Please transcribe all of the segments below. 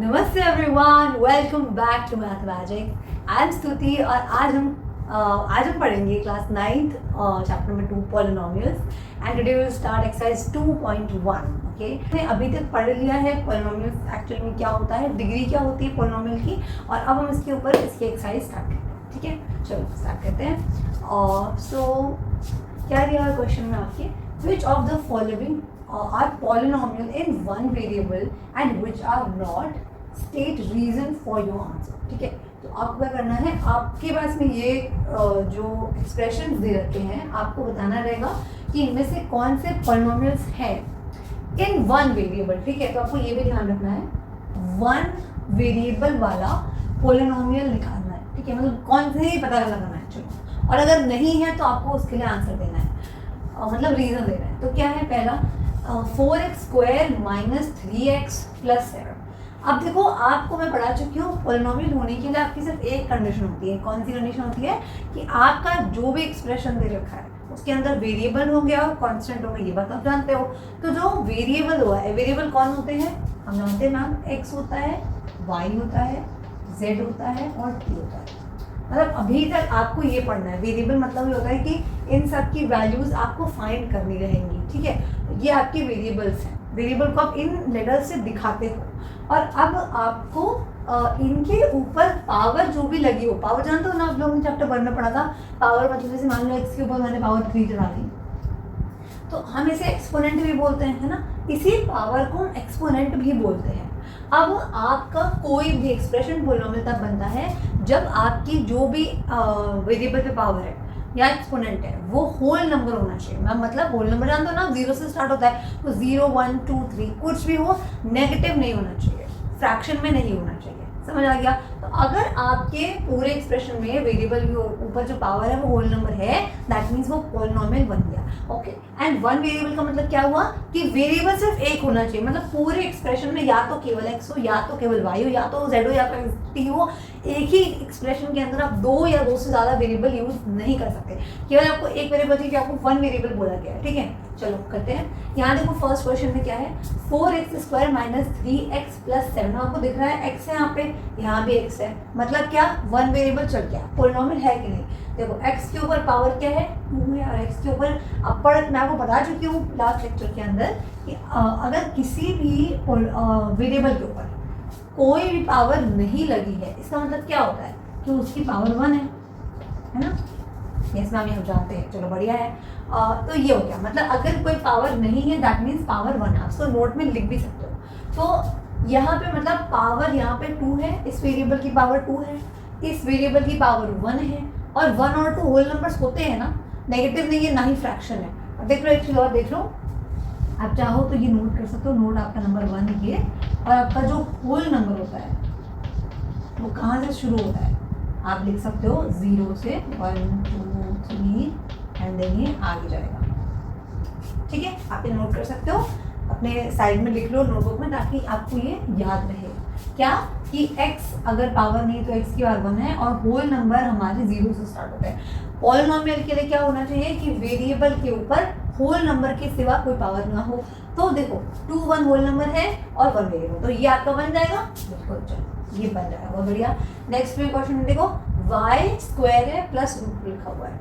नमस्ते everyone, welcome back to math magic. I am Stuti और आज हम पढ़ेंगे class 9th chapter number 2 polynomials and today will start exercise 2.1। Okay, हमने अभी तक पढ़ लिया है पॉलिनोमियल्स एक्चुअली में क्या होता है, डिग्री क्या होती है पॉलिनोमियल की, और अब हम इसके ऊपर इसकी एक्सरसाइज स्टार्ट करते हैं। ठीक है, चलो स्टार्ट करते हैं। और क्या दिया है क्वेश्चन में आपके, which of the following are polynomial in one variable and which are not, state reason for your answer। ठीक है, तो आपको क्या करना है, आपके पास में ये जो एक्सप्रेशन दे रखे हैं आपको बताना रहेगा कि इनमें से कौन से पॉलिनोमियल्स हैं इन वन वेरिएबल। ठीक है, तो आपको ये भी ध्यान रखना है, वन वेरिएबल वाला पॉलिनोमियल निकालना है। ठीक है, मतलब कौन से ही पता लगाना है। चलो, और अगर नहीं है तो आपको उसके लिए आंसर देना है, मतलब रीजन देना है। तो क्या है, पहला 4x square minus 3x plus 7। अब देखो, आपको मैं पढ़ा चुकी हूँ पॉलिनोमियल होने के लिए आपकी सिर्फ एक कंडीशन होती है। कौन सी कंडीशन होती है कि आपका जो भी एक्सप्रेशन दे रखा है उसके अंदर वेरिएबल हो गया और कांस्टेंट हो गया, ये बात आप जानते हो। तो जो वेरिएबल हुआ है, वेरिएबल कौन होते हैं हम जानते हैं मैम, x होता है, y होता है, z होता है और t होता है। मतलब अभी तक आपको ये पढ़ना है, वेरिएबल मतलब ये होता है कि इन सब की वैल्यूज आपको फाइंड करनी रहेंगी। ठीक है, ये आपके वेरिएबल्स हैं, वेरिएबल को आप इन लेटर्स से दिखाते हो। और अब आपको इनके ऊपर पावर जो भी लगी हो, पावर जानते हो ना आप लोगों ने चैप्टर 1 में पढ़ा था। पावर मतलब जैसे मान लो x के ऊपर मैंने पावर 3 चढ़ा दी, तो हम इसे एक्सपोनेंट भी बोलते हैं, है ना। इसी पावर को हम एक्सपोनेंट भी बोलते हैं। अब आपका कोई भी एक्सप्रेशन पॉलिनोमियल तब बनता है जब आपकी जो भी वेरिएबल पे पावर है या एक्सपोनेंट है वो होल नंबर होना चाहिए। मैम मतलब होल नंबर जानते हो ना, 0 से स्टार्ट होता है, तो 0 1 2 3 कुछ भी हो, नेगेटिव नहीं होना चाहिए, फ्रैक्शन में नहीं होना चाहिए। समझ आ गया। तो अगर आपके पूरे एक्सप्रेशन में वेरिएबल के ऊपर जो पावर है वो होल नंबर है, दैट मीन्स वो पॉलिनोमियल बन गया। ओके, एंड वन वेरिएबल का मतलब क्या हुआ कि वेरिएबल सिर्फ एक होना चाहिए। मतलब पूरे एक्सप्रेशन में या तो केवल x हो, या तो केवल y हो, या तो z हो, या तो t हो। एक ही एक्सप्रेशन के अंदर आप दो या दो से ज़्यादा वेरिएबल यूज नहीं कर सकते। केवल आपको एक वेरिएबल चाहिए, आपको वन वेरिएबल बोला गया है। ठीक है, चलो करते हैं। यहाँ देखो फर्स्ट क्वेश्चन में क्या है, 4x square minus 3x plus 7। आपको दिख रहा है x है यहाँ भी x है, मतलब क्या वन वेरिएबल चल गया, पॉलिनोमियल है कि नहीं। देखो x के ऊपर पावर क्या है, 2 है, और x के ऊपर अपर मैं आपको बता चुकी हूँ लास्ट लेक्चर के अंदर कि अगर किसी भी वेरिएबल के ऊपर कोई भी पावर नहीं लगी है, इसका मतलब क्या होता है कि उसकी पावर 1 है ना। यस मैम, ये हम जानते हैं, चलो बढ़िया है। तो ये हो गया, मतलब अगर कोई पावर नहीं है दैट मीन्स पावर 1 है। आप उसको नोट में लिख भी सकते हो। तो यहाँ पे मतलब पावर यहाँ पे 2 है, इस वेरिएबल की पावर 2 है, इस वेरिएबल की पावर 1 है, और 1 और 2 होल नंबर्स होते हैं ना, नेगेटिव नहीं है ना ही फ्रैक्शन है। अब देख लो, एक चीज़ और देख लो, आप चाहो तो ये नोट कर सकते हो, नोट आपका नंबर 1 ये, और आपका जो होल नंबर होता है वो कहाँ से शुरू होता है, आप लिख सकते हो 0 से 1 2 3 एंड देन ये आगे जाएगा। ठीक है, आप ये नोट कर सकते हो, अपने साइड में लिख लो नोटबुक में, ताकि आपको ये याद रहे क्या कि x अगर पावर नहीं तो x की पावर 1 है, और होल नंबर हमारे 0 से स्टार्ट होते हैं। पॉलिनोमियल के लिए क्या होना चाहिए कि वेरिएबल के ऊपर होल नंबर के सिवा कोई पावर ना हो। तो देखो 2 1 होल नंबर है और 1 वेरिएबल, तो ये आपका बन जाएगा। बिल्कुल, चलो ये बन जाएगा, बहुत बढ़िया। नेक्स्ट में क्वेश्चन में देखो, y स्क्वायर है प्लस रूट लिखा हुआ है।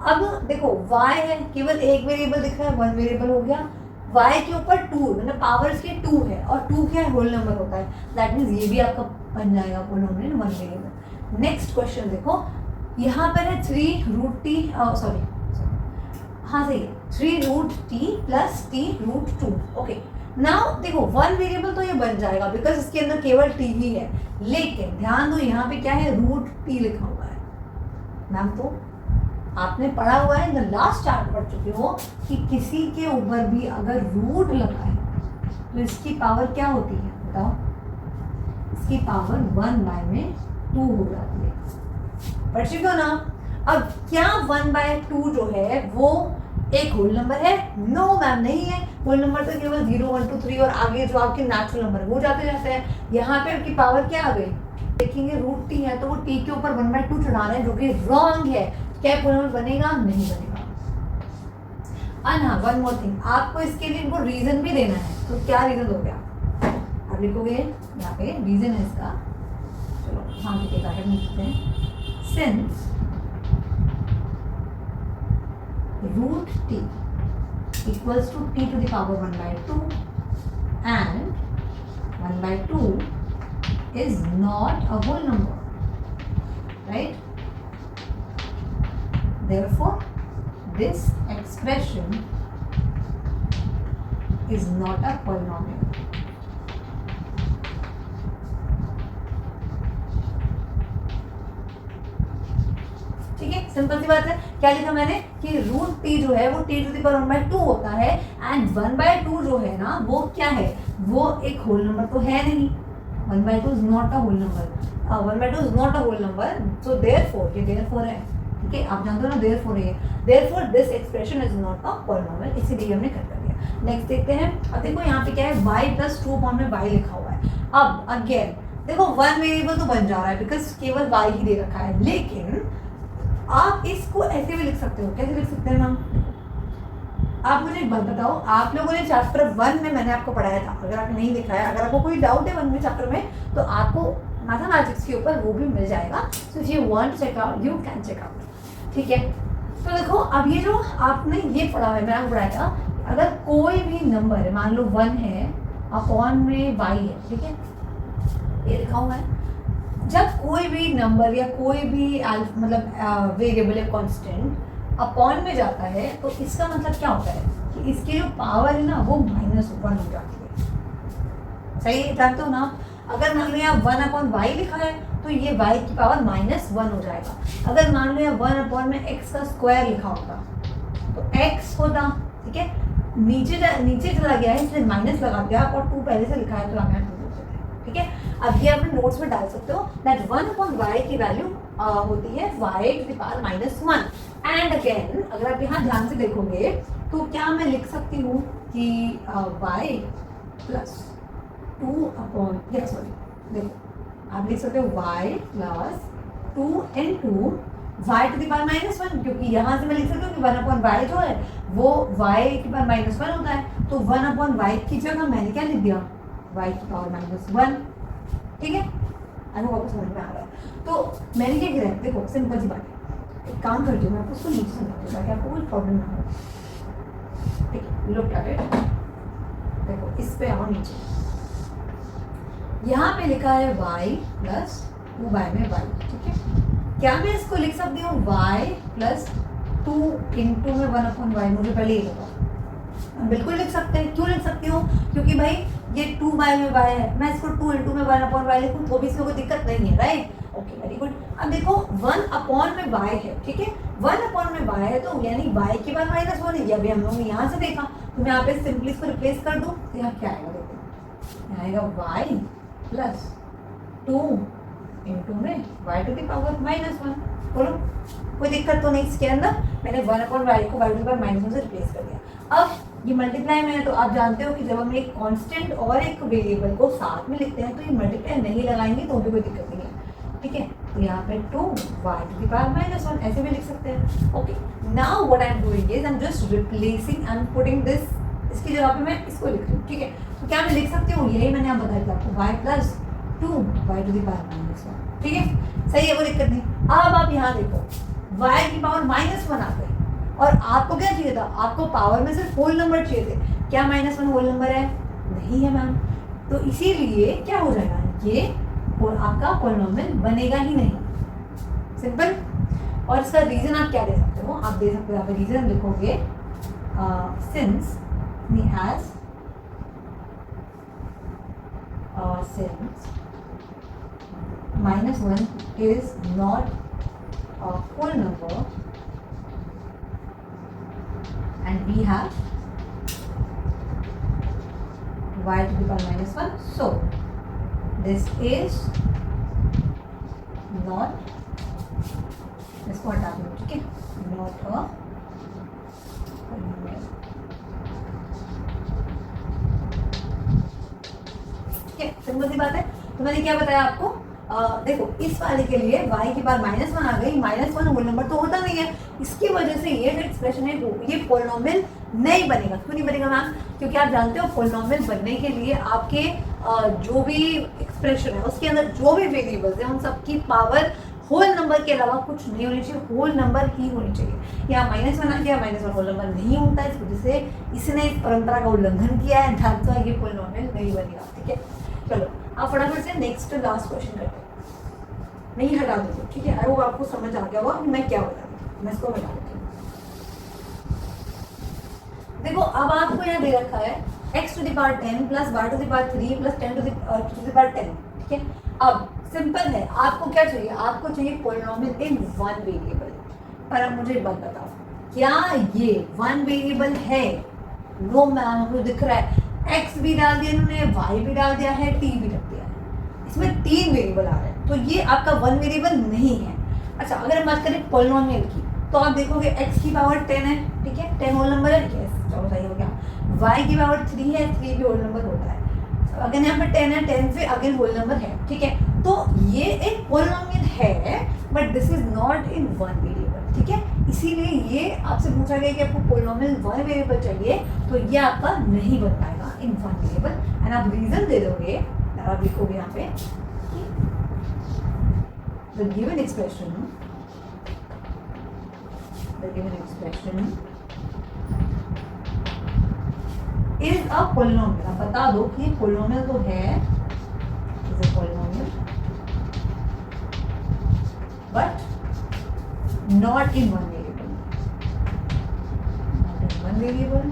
अब देखो y है, केवल एक वेरिएबल दिख रहा है, 1 वेरिएबल हो गया। y के ऊपर 2, मतलब पावर्स के 2 है, और 2 क्या है, होल नंबर होता है, दैट मीन्स ये भी आपका बन जाएगा पॉलिनोमियल 1 वेरिएबल। नेक्स्ट क्वेश्चन देखो, यहाँ पर है 3 रूट टी, सॉरी हाँ सही है, 3 root t plus t root 2। Okay, now देखो 1 वेरिएबल तो ये बन जाएगा बिकॉज इसके अंदर केवल टी ही है, लेकिन ध्यान दो यहाँ पे क्या है, रूट टी लिखा हुआ है। मैम तो आपने पढ़ा हुआ है, इन लास्ट चार्ट पढ़ चुके हो कि किसी के ऊपर भी अगर रूट लगा है तो इसकी पावर क्या होती है, बताओ। इसकी पावर 1/2 हो जाती है, पढ़ चुके हो ना। अब क्या 1/2 जो है वो एक होल नंबर है? नो मैम, नहीं है। होल नंबर तो केवल 0 1 2 3 और आगे जो आपके नेचुरल नंबर वो जाते जाते हैं। यहाँ पे आपकी पावर क्या आ गई, देखेंगे रूट टी है तो वो टी के ऊपर 1/2 चढ़ा रहे हैं, जो कि रॉन्ग है। क्या पॉलिनोमियल बनेगा? नहीं बनेगा। हाँ, वन मोर थिंग, आपको इसके लिए इनको रीजन भी देना है। तो क्या रीजन हो गया, आप लिखोगे यहाँ पे रीजन है इसका, चलो हाँ ठीक है ब्रैकेट में लिखते हैं, since root t equals to t to the power 1/2 and 1/2 is not a whole number, right? Therefore, this expression is not a polynomial. ठीक है, सिंपल सी बात है। क्या लिखा मैंने कि रूट टी जो है वो टी टू द पावर 1/2 होता है एंड 1/2 जो है ना वो क्या है, वो एक होल नंबर तो है नहीं। 1/2 is not a whole number, 1/2 is not a whole number, so therefore, ये देयरफॉर है, ठीक है, आप जानते हो ना देयरफॉर है, therefore this expression is not a polynomial, इसीलिए हमने कर दिया। नेक्स्ट देखते हैं, अब देखो यहाँ पे क्या है, y + 2 अपॉन में y लिखा हुआ है। अब अगेन देखो 1 वेरिएबल तो बन जा रहा है बिकॉज केवल y ही दे रखा है, लेकिन आप इसको ऐसे भी लिख सकते हो। कैसे लिख सकते हैं मैम? आप मुझे एक बात बताओ, आप लोगों ने चैप्टर 1 में मैंने आपको पढ़ाया था, अगर आपने नहीं लिखा है, अगर आपको कोई डाउट है 1 में चैप्टर में, तो आपको मैथमेटिक्स के ऊपर वो भी मिल जाएगा। So if you want to check out, you can check out, ठीक है। तो देखो अब ये जो आपने ये पढ़ा है, मैंने आपको पढ़ाया था, अगर कोई भी नंबर है, मान लो 1 है अपॉन में y है, ठीक है, ये लिखा हुआ है, जब कोई भी नंबर या कोई भी मतलब वेरिएबल या कांस्टेंट अपॉन में जाता है तो इसका मतलब क्या होता है कि इसकी जो पावर है ना वो -1 हो जाती है। सही जानते हो ना? अगर मान लो यहाँ 1/y लिखा है तो ये y की पावर -1 हो जाएगा। अगर मान लो यहाँ 1 में x का स्क्वायर लिखा होता तो x होता, ठीक है, नीचे चला गया है इसलिए माइनस लगा दिया और 2 पहले से लिखा है तो हमें 2 देते हैं, ठीक है। अब ये अपने नोट्स में डाल सकते हो दैट 1/y की वैल्यू होती है y to the power -1 and again अगर आप यहाँ ध्यान से देखोगे तो क्या मैं लिख सकती हूँ कि y + 2 अपॉन, सॉरी देखो आप लिख सकते हो y + 2 into y to the power -1, क्योंकि यहाँ से मैं लिख सकती हूँ कि 1/y जो है वो y की पावर -1 होता है, तो 1/y की जगह मैंने क्या लिख दिया, y की पावर -1, ठीक है। अगर आपको समझ में आ रहा है तो मैंने क्या किया, देखो सिंपल सी बात है, एक काम करती हूँ मैं आपको उसको नीचे समझाती हूँ ताकि आपको कोई प्रॉब्लम ना हो, ठीक है। लुक एट इट, देखो इस पे आओ नीचे, यहाँ पे लिखा है y + 2y में y, ठीक है। क्या मैं इसको लिख सकती हूँ y + 2 into में 1/y, मुझे पहले ये बताओ। बिल्कुल लिख सकते हैं, क्यों लिख सकती हूँ, क्योंकि भाई ये 2y में y है, मैं इसको 2 into में 1/y लिखूँ तो भी इसमें कोई दिक्कत नहीं है, राइट? Okay very good. अब देखो 1 में y है, ठीक है, 1 में y है तो यानी y की पावर -1 है, ये अभी हम लोगों ने यहाँ से देखा, तो मैं यहाँ पे सिंपली इसको रिप्लेस कर दूँ तो यहाँ क्या आएगा, देखो आएगा y + 2 into में y टू द पावर -1, बोलो कोई दिक्कत तो नहीं इसके अंदर। मैंने 1/y को y टू द पावर -1 से रिप्लेस कर दिया। अब ये मल्टीप्लाई में है तो आप जानते हो कि जब हम एक कांस्टेंट और एक वेरिएबल को साथ में लिखते हैं तो ये मल्टीप्लाई नहीं लगाएंगे तो भी कोई दिक्कत नहीं है, ठीक है। तो यहाँ पे 2y टू द पावर -1 ऐसे भी लिख सकते हैं। Okay, now what I am doing is I am just replacing and putting this, इसकी जगह पे मैं इसको लिख रही हूँ, ठीक है। तो क्या मैं लिख सकती हूँ, यही मैंने आप बताया था आपको, y + 2y to the power -1, ठीक है, सही है, कोई दिक्कत नहीं। अब आप यहाँ देखो y की पावर -1 आ गई और आपको क्या चाहिए था, आपको पावर में सिर्फ होल नंबर चाहिए थे, क्या -1 होल नंबर है? नहीं है मैम, तो इसीलिए क्या हो जाएगा, ये आपका पॉलिनोमियल बनेगा ही नहीं, सिंपल। और इसका रीजन आप क्या दे सकते हो, आप दे सकते हो यहाँ पे रीजन लिखोगे since -1 is not a whole number and we have y to the power -1, so this is not, इसको हटा दो, ठीक है, not a polynomial, ठीक है, सिंपल सी बात है। तो मैंने क्या बताया आपको, देखो इस वाले के लिए y की पावर -1 आ गई, -1 होल नंबर तो होता नहीं है, इसकी वजह से ये जो एक्सप्रेशन है ये पॉलिनोमियल नहीं बनेगा। क्यों नहीं बनेगा मैम? क्योंकि आप जानते हो पॉलिनोमियल बनने के लिए आपके जो भी एक्सप्रेशन है उसके अंदर जो भी वेरिएबल्स है उन सबकी पावर होल नंबर के अलावा कुछ नहीं होनी चाहिए, होल नंबर ही होनी चाहिए। यहाँ -1 आ गया, -1 होल नंबर नहीं होता है, इस वजह से इसने इस परंपरा का उल्लंघन किया है, दैट्स व्हाई ये पॉलिनोमियल नहीं बनेगा। ठीक है, चलो आप फटाफट से नेक्स्ट लास्ट क्वेश्चन करते हैं। नहीं हटा दो, ठीक है, आई होप आपको समझ आ गया होगा मैं क्या बता रही हूँ। मैं इसको हटा देती हूँ। देखो अब आपको यहाँ दे रखा है x to the power 10 plus y to the power 3 plus 10 to the power 10। ठीक है, अब सिंपल है, आपको क्या चाहिए, आपको चाहिए पॉलिनोमियल इन वन वेरिएबल। पर अब मुझे एक बात बताओ, क्या ये वन वेरिएबल है? नो मैम, मुझे दिख रहा है x भी डाल दिया इन्होंने, y भी डाल दिया है, t भी रख दिया है, इसमें 3 वेरिएबल आ रहे हैं, तो ये आपका वन वेरिएबल नहीं है। अच्छा, अगर हम बात करें पॉलिनोमियल की तो आप देखोगे x की पावर 10 है, ठीक है, 10 होल नंबर है, यस चलो सही हो गया। y की पावर 3 है, 3 भी होल नंबर होता है। अगर यहाँ पे 10 है, 10 से अगेन होल नंबर है, ठीक है, तो ये एक पॉलिनोमियल है but this is not in one variable. ठीक है, इसीलिए ये आपसे पूछा गया कि आपको पॉलिनोमियल वन वेरिएबल चाहिए, तो ये आपका नहीं बन पाएगा इन वन वेरिएबल। एंड आप रीजन दे दोगे, आप लिखोगे यहाँ पे the given expression is a polynomial. आप बता दो कि पॉलिनोमियल तो है, is a polynomial but not in one variable, not in one variable.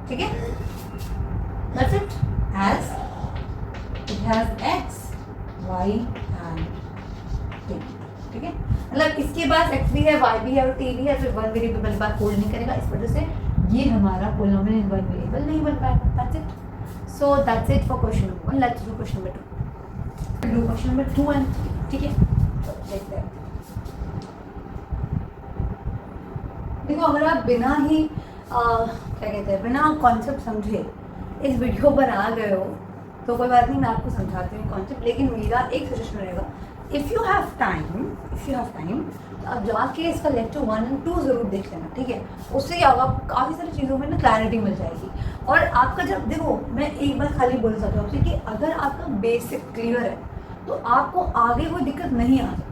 ठीक है, that's it, as it has x, y and t। ठीक है, मतलब इसके पास x भी है, y भी है और t भी है, तो वन वेरिएबल वाली बात होल्ड नहीं करेगा, इस वजह से ये हमारा पॉलिनोमियल इन वन वेरिएबल नहीं बन पाएगा। That's it, so that's it for question number 1। Let's do question number 2, do question number 2 and 3। ठीक है, तो देखते हैं। देखो अगर आप बिना ही क्या कहते हैं, बिना कॉन्सेप्ट समझे इस वीडियो पर आ गए हो तो कोई बात नहीं, मैं आपको समझाती हूँ कॉन्सेप्ट। लेकिन मेरा एक सजेशन रहेगा, इफ़ यू हैव टाइम तो आप जाके इसका लेक्चर 1 और 2 ज़रूर देख लेना। ठीक है, उससे क्या होगा, काफ़ी सारी चीज़ों में ना क्लैरिटी मिल जाएगी। और आपका जब देखो, मैं एक बार खाली बोल सकती हूँ आपसे कि अगर आपका बेसिक क्लियर है तो आपको आगे कोई दिक्कत नहीं आ सकती।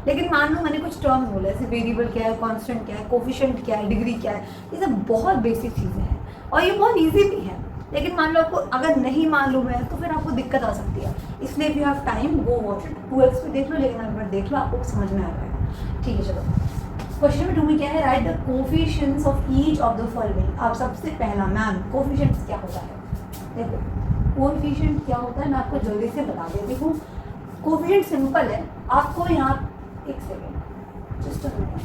लेकिन मान लो मैंने कुछ टर्म्स बोले, जैसे वेरिएबल क्या है, कांस्टेंट क्या है, कोफिशिएंट क्या है, डिग्री क्या है, ये सब बहुत बेसिक चीज़ें हैं और ये बहुत ईजी भी है। लेकिन मान लो आपको अगर नहीं मालूम है तो फिर आपको दिक्कत आ सकती है। इसलिए if you have time go watch it, 2x पे देख लो, लेकिन एक बार देख लो आपको समझ में आ जाएगा। ठीक है, चलो क्वेश्चन नंबर 2 में क्या है, right the coefficients of each of the following. आप सबसे पहला, मैम कोफिशिएंट्स क्या होता है? देखो कोफिशिएंट क्या होता है मैं आपको जल्दी से बता देती हूँ। कोफिशिएंट सिंपल है, आपको यहाँ एक second just a minute,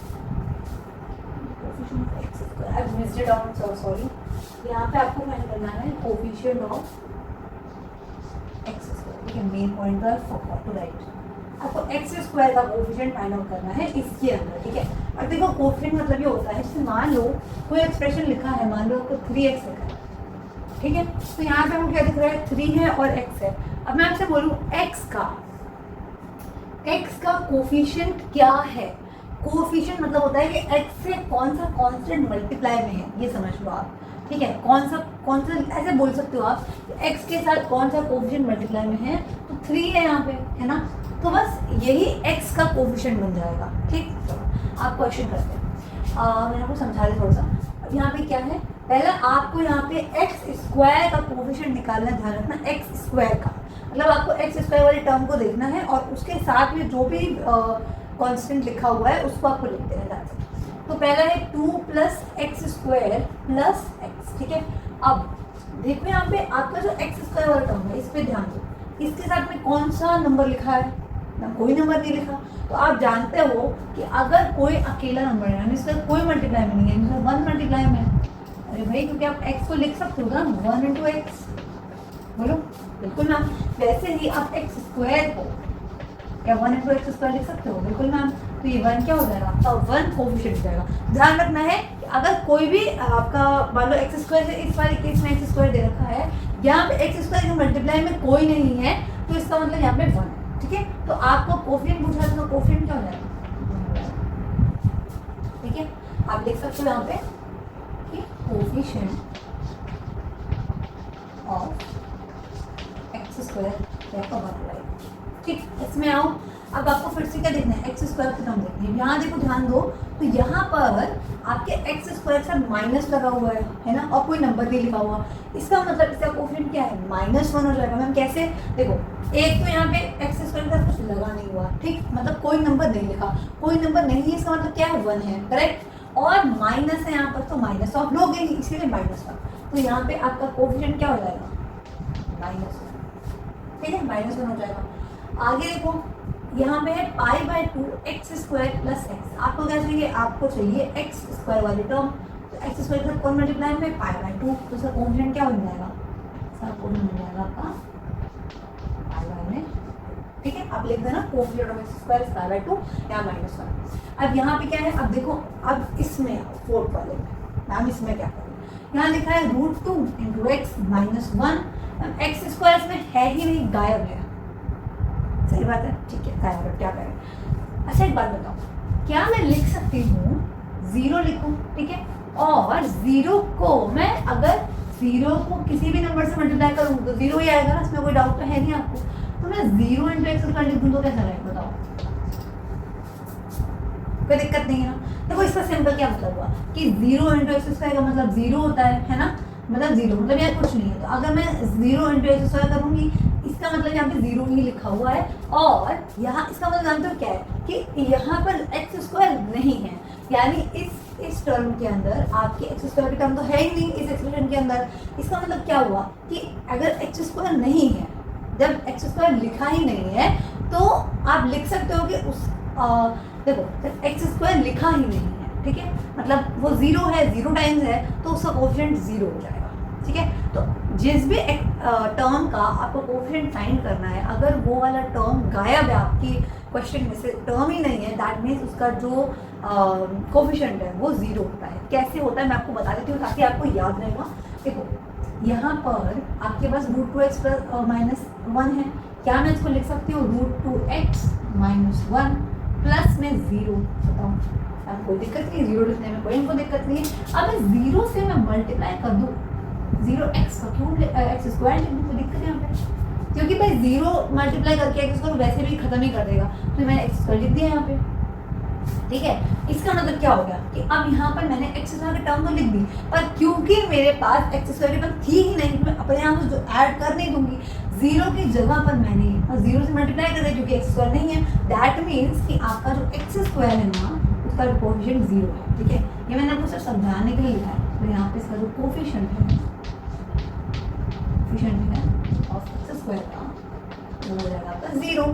coefficient x square, I have missed it out, so sorry. यहाँ पे आपको फाइंड करना है कोफिशिएंट ऑफ एक्स स्क्वायर। ठीक है, मेन पॉइंट है फॉरगॉट टू राइट, आपको एक्स स्क्वायर का कोफिशिएंट फाइंड आउट करना है इसके अंदर। ठीक है, और देखो कोफिशिएंट मतलब ये होता है, जैसे मान लो कोई एक्सप्रेशन लिखा है, मान लो आपको 3x लिखा है, ठीक है, तो यहाँ पे हमको क्या दिख रहा है, 3 है और x है। अब मैं आपसे बोलूँ x का कोफिशिएंट क्या है? कोफिशिएंट मतलब होता है कि x से कौन सा कांस्टेंट मल्टीप्लाई में है, ये समझ लो आप। ठीक है, कौन सा ऐसे बोल सकते हो आप, x के साथ कौन सा कोफिशिएंट मल्टीप्लाई में है, तो 3 है यहाँ पे, है ना, तो बस यही x का कोफिशिएंट बन जाएगा। ठीक, चलो आप क्वेश्चन करते हैं, मैं आपको समझा रही थोड़ा सा। अब यहाँ पे क्या है, पहले आपको यहाँ पे एक्स स्क्वायर का कोफिशिएंट निकालना, ध्यान रखना एक्स स्क्वायर का, मतलब आपको एक्स स्क्वायर वाले टर्म को देखना है और उसके साथ में जो भी कांस्टेंट लिखा हुआ है उसको आपको लिखते रहना है। तो पहला है 2 plus x square plus x. ठीक है, अब देखो यहाँ पे आपका जो एक्स स्क्वायर वाला टर्म है, इस पर ध्यान दो, इसके साथ में कौन सा नंबर लिखा है ना, कोई नंबर नहीं लिखा। तो आप जानते हो कि अगर कोई अकेला नंबर है यानी इसका कोई मल्टीप्लाई में नहीं है, इसमें 1 मल्टीप्लाई में है, अरे भाई क्योंकि आप x को लिख सकते हो ना 1 इंटू एक्स, बोलो बिल्कुल मैम। वैसे ही आप एक्स स्क्वायर को क्या 1 इंटू एक्स स्क्वायर लिख सकते हो, बिल्कुल मैम। तो ये 1 क्या हो जाएगा आपका, 1 कोफिशिएंट हो जाएगा। ध्यान रखना है कि अगर कोई भी आपका मान लो एक्स स्क्वायर है, इस वाले केस में एक्स स्क्वायर दे रखा है, यहाँ पे एक्स स्क्वायर के मल्टीप्लाई में कोई नहीं है, तो इसका मतलब यहाँ पे 1 है। ठीक है, तो आपको कोफिशिएंट पूछा है तो कोफिशिएंट क्या हो जाएगा, ठीक है, आप लिख सकते हो यहाँ पे कि कोफिशिएंट ऑफ एक्स स्क्वायर का 1/, ठीक। इसमें आओ, अब आपको फिर से क्या देखना है, एक्स स्क्वायर की टर्म देखनी है। यहाँ देखो, ध्यान दो, तो यहाँ पर आपके एक्स स्क्वायर का माइनस लगा हुआ है ना, और कोई नंबर नहीं लिखा हुआ। इसका मतलब इसका कोफिशिएंट क्या है, -1 हो जाएगा। मैम कैसे, देखो एक तो यहाँ पे एक्स स्क्वायर का कुछ लगा नहीं हुआ, ठीक, मतलब कोई नंबर नहीं लिखा, कोई नंबर नहीं है, इसका मतलब क्या है, 1 है, करेक्ट। और माइनस है यहाँ पर, तो माइनस ऑफ लोगे ही, इसीलिए -1। तो यहाँ पे आपका कोफिशिएंट क्या हो जाएगा, -1, ठीक है, -1 हो जाएगा। आगे देखो, यहाँ पे है π/2 एक्स स्क्वायर प्लस एक्स। आपको क्या चाहिए, आपको चाहिए एक्स स्क्वायर वाली टर्म, तो एक्स स्क्वायर का कौन मल्टीप्लाई में π/2, तो इसका कोफिशिएंट क्या हो जाएगा, इसका कोफिशिएंट हो जाएगा आपका π/, में, ठीक है। आप लिख देना coefficient of X square is π/2, यहाँ -1। अब यहाँ पे क्या है, अब देखो, अब इसमें फोर्थ वाले में मैम इसमें क्या करें, यहाँ लिखा है √2 × x - 1। एक्स स्क्वायर में है ही नहीं, गायब है, सही बात है, ठीक है, गायब है, क्या करें। अच्छा एक बात बताओ, क्या मैं लिख सकती हूँ 0 लिखूँ, ठीक है, और 0 को मैं अगर 0 को किसी भी नंबर से मल्टीप्लाई करूँ तो 0 ही आएगा ना, इसमें कोई डाउट तो है नहीं आपको। तो मैं 0 × x स्क्वायर लिख दूँ तो कैसा रहेगा, बताओ, कोई दिक्कत नहीं है ना। देखो इसका सिंपल क्या मतलब हुआ कि 0 × x स्क्वायर का मतलब 0 होता है ना, मतलब 0 मतलब यार कुछ नहीं है। तो अगर मैं 0 × x स्क्वायर करूँगी, इसका मतलब यहाँ पे 0 ही लिखा हुआ है, और यहाँ इसका मतलब जानते हो क्या है कि यहाँ पर एक्स स्क्वायर नहीं है, यानी इस टर्म के अंदर आपकी एक्स स्क्वायर की टर्म तो है ही नहीं इस एक्सप्रेशन के अंदर। इसका मतलब क्या हुआ कि अगर एक्स स्क्वायर नहीं है, जब एक्स स्क्वायर लिखा ही नहीं है, तो आप लिख सकते हो कि उस देखो जब एक्स स्क्वायर लिखा ही नहीं है, ठीक है, मतलब वो 0 है, 0 टाइम्स है, तो उसका कोफिशिएंट 0 हो जाएगा, ठीक है। तो जिस भी टर्म का आपको कोफिशिएंट फाइंड करना है, अगर वो वाला टर्म गायब है आपकी क्वेश्चन में से, टर्म ही नहीं है, दैट मीन्स उसका जो कोफिशिएंट है वो 0 होता है। कैसे होता है मैं आपको बता देती हूँ ताकि आपको याद रहेगा। देखो यहाँ पर आपके पास √2x - 1 है, क्या मैं इसको लिख सकती हूँ √2x - 1 प्लस में 0, बताओ, अब कोई दिक्कत नहीं, 0 लिखने में कोई हमको दिक्कत नहीं है। अब 0 से मैं मल्टीप्लाई कर दूँ 0x का क्यूब, एक्स स्क्वायर लिख दूँ, कोई दिक्कत है यहाँ पे, क्योंकि भाई 0 मल्टीप्लाई करके एक्स स्क्वायर वैसे भी खत्म ही कर देगा, तो मैंने एक्स स्क्वायर लिख दिया यहाँ पे, ठीक है। इसका मतलब क्या हो गया कि अब यहाँ पर मैंने एक्स स्क्वायर की टर्म तो लिख दी, पर क्योंकि मेरे पास एक्स स्क्वायर की टर्म थी ही नहीं, तो मैं अपने यहाँ से जो ऐड कर नहीं दूंगी, 0 की जगह पर मैंने 0 से मल्टीप्लाई कर दिया, क्योंकि एक्स स्क्वायर नहीं है। दैट मीन्स कि आपका जो एक्स स्क्वायर है ना, उसका कोफिशिएंट 0 है, ठीक है। ये मैंने आपको सिर्फ समझाने के लिए लिखा है। तो यहाँ पे इसका जो कोफिशिएंट है ऑफ एक्स स्क्वायर का वो हो जाएगा आपका 0,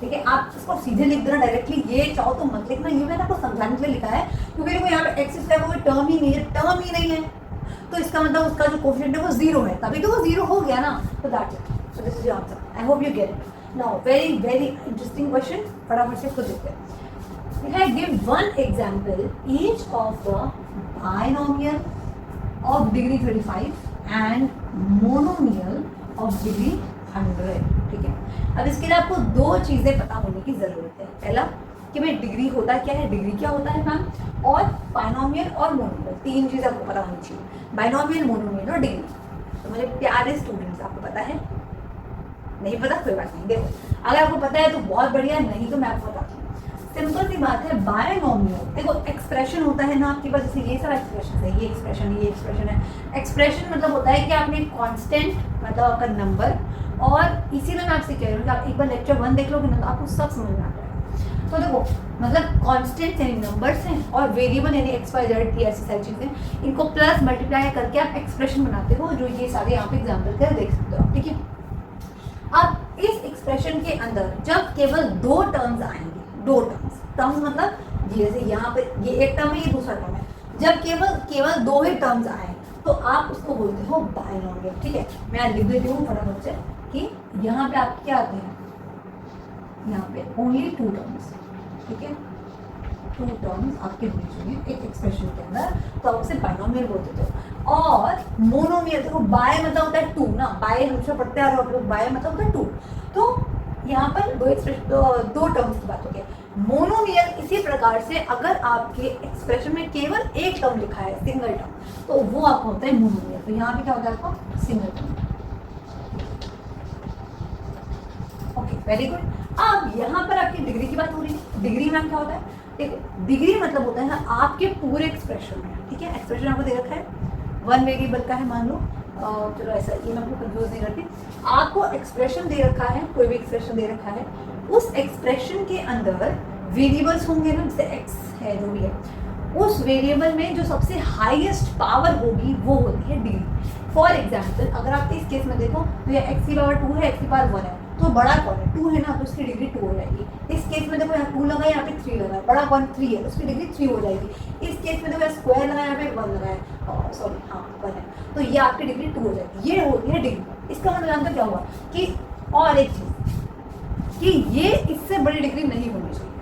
ठीक है। आप इसको सीधे लिख देना डायरेक्टली, ये चाहो तो मत लिखना, ये मैंने आपको समझाने के लिए लिखा है, क्योंकि देखो यहाँ पे एक्स स्क्वायर कोई टर्म ही नहीं है, टर्म ही नहीं है, तो इसका मतलब उसका जो कोफिशिएंट है वो 0 है, तभी तो वो 0 हो गया ना। तो that's it, so this is your answer, I hope you get it. Now very very interesting question, फटाफट से खुद देखते हैं। I give one example, each of the binomial of degree 35 and monomial of degree 100, ठीक है। अब इसके लिए आपको 2 चीज़ें पता होने की ज़रूरत है। पहला कि भाई डिग्री होता क्या है, डिग्री क्या होता है मैम, और बाइनोमियल और मोनोमियल, 3 चीज़ें आपको पता होनी चाहिए, बाइनोमियल, मोनोमियल और डिग्री। तो मेरे प्यारे स्टूडेंट्स, आपको पता है, नहीं पता कोई बात नहीं, देखो अगर आपको पता है तो बहुत बढ़िया, नहीं तो मैं आपको बताती हूँ। सिंपल सी बात है, बायनोमियल देखो एक्सप्रेशन होता है ना आपके पास, जैसे ये सारा एक्सप्रेशन है, ये एक्सप्रेशन है। एक्सप्रेशन मतलब होता है कि आपने कांस्टेंट मतलब आपका नंबर, और इसीलिए मैं आपसे कह रही हूँ कि आप एक बार लेक्चर 1 देख लोगे ना तो आपको सब समझ में आ जाएगा। तो देखो मतलब कांस्टेंट यानी नंबर्स हैं, और वेरिएबल यानी एक्स वाई जेड, ऐसी सारी चीज़ें, इनको प्लस मल्टीप्लाई करके आप एक्सप्रेशन बनाते हो, जो ये सारे यहाँ पे एग्जाम्पल कर देख सकते हो, ठीक है। अब इस एक्सप्रेशन के अंदर जब केवल 2 टर्म्स आएंगे, 2 टर्म्स मतलब जैसे यहाँ पे ये एक टर्म है, ये दूसरा टर्म है, जब केवल 2 ही टर्म्स आए तो आप उसको बोलते हो बायनोमियल, ठीक है। मैं लिख देती हूँ फटाफट से कि यहाँ पे आप क्या आते हैं, यहाँ पे ओनली 2 टर्म्स, ठीक है, 2 टर्म्स आपके बीच में एक एक्सप्रेशन के अंदर, तो आप उसे बायनोमियल बोलते थे। और मोनोमियल देखो, बाय मतलब होता है 2 ना, बाय हमेशा पढ़ते आ रहे हो आप लोग, बाय मतलब होता है 2, तो यहाँ पर 2 टर्म्स की बात हो गई। मोनोमियल इसी प्रकार से अगर आपके एक्सप्रेशन में केवल एक टर्म लिखा है, सिंगल टर्म, तो वो आपका होता है मोनोमियल। तो यहाँ पे क्या होता है आपका सिंगल टर्म, वेरी गुड। अब यहाँ पर आपकी डिग्री की बात हो रही है। डिग्री में क्या होता है, देखो डिग्री मतलब होता है आपके पूरे एक्सप्रेशन में, ठीक है। एक्सप्रेशन आपको दे रखा है, वन वेरिएबल का है मान लो, चलो ऐसा ये मैं आपको कंफ्यूज नहीं करती। आपको एक्सप्रेशन दे रखा है, कोई भी एक्सप्रेशन दे रखा है, उस एक्सप्रेशन के अंदर वेरिएबल्स होंगे ना, जैसे एक्स है जो भी है, उस वेरिएबल में जो सबसे हाईएस्ट पावर होगी वो होती है डिग्री। फॉर एग्जाम्पल अगर आप इस केस में देखो तो ये एक्स की पावर 2 है, एक्स की पावर 1 है, तो बड़ा कौन है, 2 है ना, तो उसकी डिग्री 2 हो जाएगी। इस केस में देखो यहाँ 2 लगा है, यहाँ पे 3 लगा है, बड़ा कौन 3 है, उसकी डिग्री 3 हो जाएगी। इस केस में देखो स्क्वायर लगा है, यहाँ पे 1 लगा है, सॉरी हाँ 1 है, तो ये आपकी डिग्री 2 हो जाएगी। ये होती है डिग्री। इसका मतलब जानते क्या हुआ कि, और एक चीज कि ये इससे बड़ी डिग्री नहीं होनी चाहिए,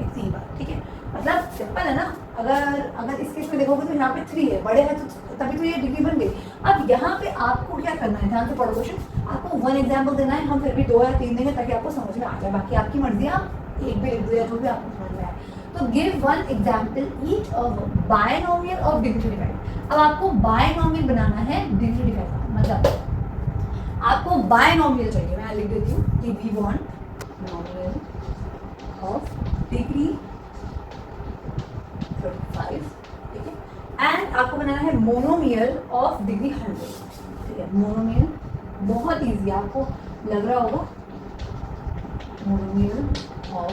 इतनी बात, ठीक है। मतलब सिंपल है ना, अगर इस केस में देखोगे तो यहाँ पे 3 है, बड़े हैं तो तभी तो ये डिग्री बन गई। अब यहाँ पे आपको क्या करना है, ध्यान से पढ़ो क्वेश्चन। आपको 1 एग्जाम्पल देना है, हम फिर भी 2 या 3 देंगे ताकि आपको समझ में आ जाए, बाकी आपकी मर्जी, आप एक भी लिख दो या जो भी आपको समझ में आए। तो give 1 example each of binomial of degree defined. अब आपको बायनोमियल बनाना है डिग्री डिफाइंड, मतलब आपको बायनोमियल चाहिए। मैं लिख देती हूँ कि वी वांट नोमियल ऑफ डिग्री 35, ठीक है। एंड आपको बनाना है मोनोमियल ऑफ डिग्री 100, ठीक है। मोनोमियल बहुत इजी, आपको लग रहा होगा मोनोमियल ऑफ,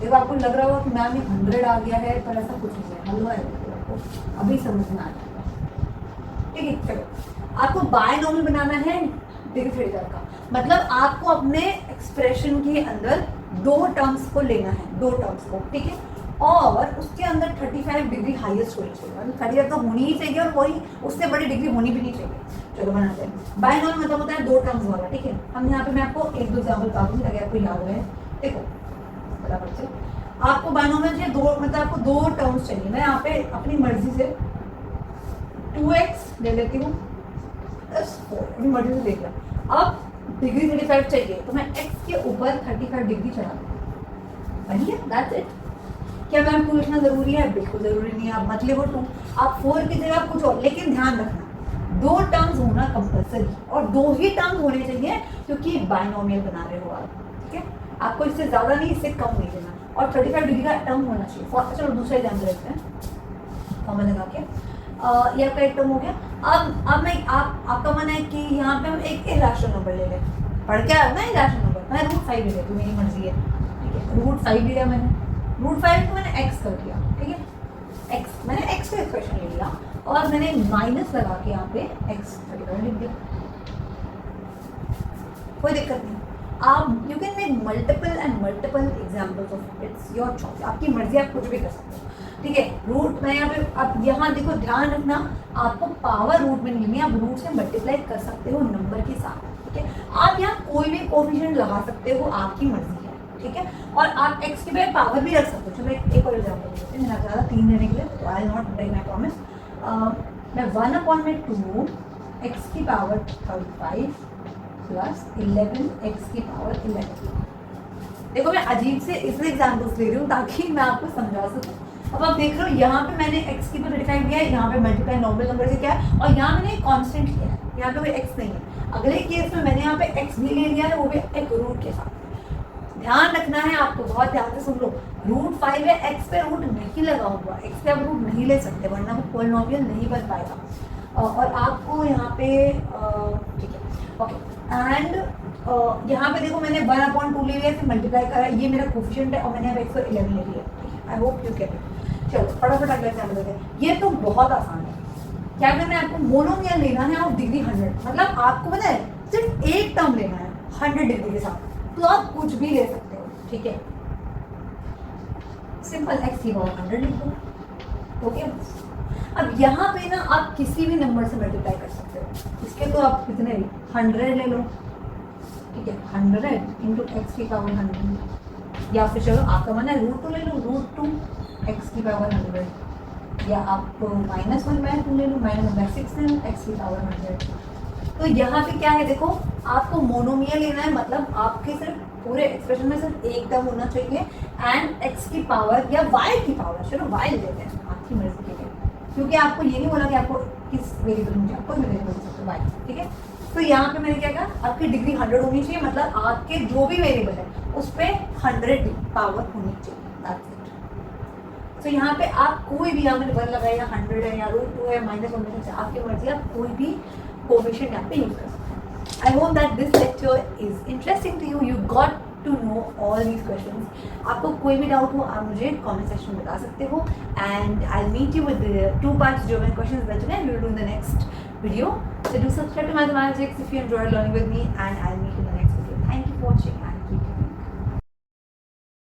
देखो आपको लग रहा होगा कि मैम ये 100 आ गया है, पर ऐसा कुछ नहीं है, हलवा है, आपको अभी समझ में आ जाएगा, ठीक है। चलो आपको बायनोमियल बनाना है डिग्री 35 का, मतलब आपको अपने एक्सप्रेशन के अंदर 2 टर्म्स को लेना है, 2 टर्म्स को, ठीक है। और उसके अंदर 35 डिग्री हाईएस्ट होनी चाहिए, मतलब 35 तो होनी ही चाहिए, और वही उससे बड़ी डिग्री होनी भी नहीं चाहिए। चलो बनाते हैं। बायनोमियल मतलब होता है 2 टर्म्स वाला, ठीक है। हम यहाँ पे मैं आपको 1-2 एग्जाम्पल बता दूँगी ताकि आपको याद रहे। देखो बराबर से आपको बायनोमियल चाहिए 2, मतलब आपको 2 टर्म्स चाहिए। मैं यहाँ पे अपनी मर्जी से 2x ले लेती हूँ प्लस 4, अपनी मर्जी से देख लिया। अब डिग्री 35 चाहिए तो मैं x के ऊपर 35 डिग्री चढ़ा दूँ, बनी है, दैट्स इट। क्या मैम 2 लिखना जरूरी है? बिल्कुल जरूरी नहीं है, आप मत लिखो 2, आप 4 की जगह कुछ और, लेकिन ध्यान रखना 2 टर्म्स होना कंपल्सरी, और 2 ही टर्म्स होने चाहिए क्योंकि बायनोमियल बना रहे हो आप, ठीक है। आपको इससे ज्यादा नहीं, इससे कम नहीं देना, और 35 डिग्री का टर्म होना चाहिए। चलो दूसरा एग्जाम्पल लेते हैं, कॉमन लगा के, ये आपका एक टर्म हो गया। अब मैं आपका मन है कि यहाँ पे हम एक इरेशनल नंबर ले लें, पढ़ के आया ना इरेशनल नंबर, मैं रूट 5 ले लेती हूँ, मेरी मर्जी है, ठीक है। रूट 5 लिया मैंने, रूट 5 को मैंने x कर दिया, ठीक है। x मैंने x का एक्सप्रेशन ले लिया और मैंने माइनस लगा के यहाँ पे x 35 लिख दिया, कोई दिक्कत नहीं। आप you can make multiple examples of, it's your choice, आपकी मर्जी, आप कुछ भी कर सकते हो, ठीक है। रूट मैं यहाँ पे, आप यहाँ देखो ध्यान रखना, आपको पावर रूट में नहीं लेनी, आप रूट से मल्टीप्लाई कर सकते हो नंबर के साथ, ठीक है। आप यहाँ कोई भी कोएफिशिएंट लगा सकते हो, आपकी मर्जी है, ठीक है। और आप x की जगह पावर भी रख सकते हो। चलो एक और एग्जाम्पल देते हैं, मैंने ज़्यादा 3 देने के लिए, तो आई नॉट ब्रेक माई प्रॉमिस। मैं 1/2 x की पावर 35 प्लस 11 x की पावर 11। देखो मैं अजीब से इसलिए एग्जाम्पल्स ले रही हूँ ताकि मैं आपको समझा सकूँ। अब आप देख रहे हो यहाँ पे मैंने x की 35 दिया है, यहाँ पे मल्टीप्लाई नॉर्मल नंबर से किया है, और यहाँ मैंने कांस्टेंट किया है, यहाँ पे कोई x नहीं है। अगले केस में मैंने यहाँ पे x भी ले लिया है, वो भी एक रूट के साथ। ध्यान रखना है आपको, बहुत ध्यान से सुन लो, रूट 5 है, x पे रूट नहीं लगा हुआ, x पे आप रूट नहीं ले सकते वरना वो पॉलिनोमियल नहीं बन पाएगा। और आपको यहाँ पे ठीक है, ओके। एंड यहाँ पे देखो मैंने 1/2 ले लिया, फिर मल्टीप्लाई करा, ये मेरा कोफिशिएंट है, और मैंने यहाँ पे 111 ले लिया। I hope you get it. चलो फटाफट अगला एग्जाम्पल देते हैं। ये तो बहुत आसान है, क्या करना है आपको, मोनोमियल लेना है और डिग्री 100, मतलब आपको पता है सिर्फ एक टर्म लेना है 100 डिग्री के साथ, तो आप कुछ भी ले सकते हो, ठीक है। सिंपल x की पावर 100 लिख दो, ओके। अब यहाँ पे ना आप किसी भी नंबर से मल्टीप्लाई कर सकते हो, इसके तो आप कितने 100 ले लो, ठीक है। 100 इंटू x की पावर 100, या फिर चलो आपका मन है √2 ले लो, √2 x की पावर 100, या आप -1/2 ले लो, -1/6 ले लो, x की पावर 100। तो यहाँ पे क्या है देखो, आपको मोनोमियल लेना है, मतलब आपके सिर्फ पूरे एक्सप्रेशन में सिर्फ एक टर्म होना चाहिए, एंड x की पावर या y की पावर, चलो y ले लेते हैं आपकी मर्जी के लिए, क्योंकि आपको ये नहीं बोला कि आपको किस वेरिएबल में, आपको वेरिएबल सकते y, ठीक है। तो यहाँ पे मैंने क्या कहा, आपकी डिग्री 100 होनी चाहिए, मतलब आपके जो भी वेरिएबल है उस पर 100 पावर होनी चाहिए, दैट्स इट। तो यहाँ पे आप कोई भी, यहाँ मैंने 1 लगाया, 100 है या √2 है, -1 से आपकी मर्जी, आप कोई भी कोएफिशिएंट यहाँ पे यूज कर सकते हैं। I hope that this lecture is interesting to you, you got to know all these questions. आपको कोई भी डाउट हो आप मुझे कमेंट सेक्शन में बता सकते हो, and I meet you with 2 parts जो मैंने क्वेश्चंस बचे हैं, we will do in the next video. So do subscribe to Mathematics if you enjoyed learning with me, and I'll meet you in the next video. Thank you for watching.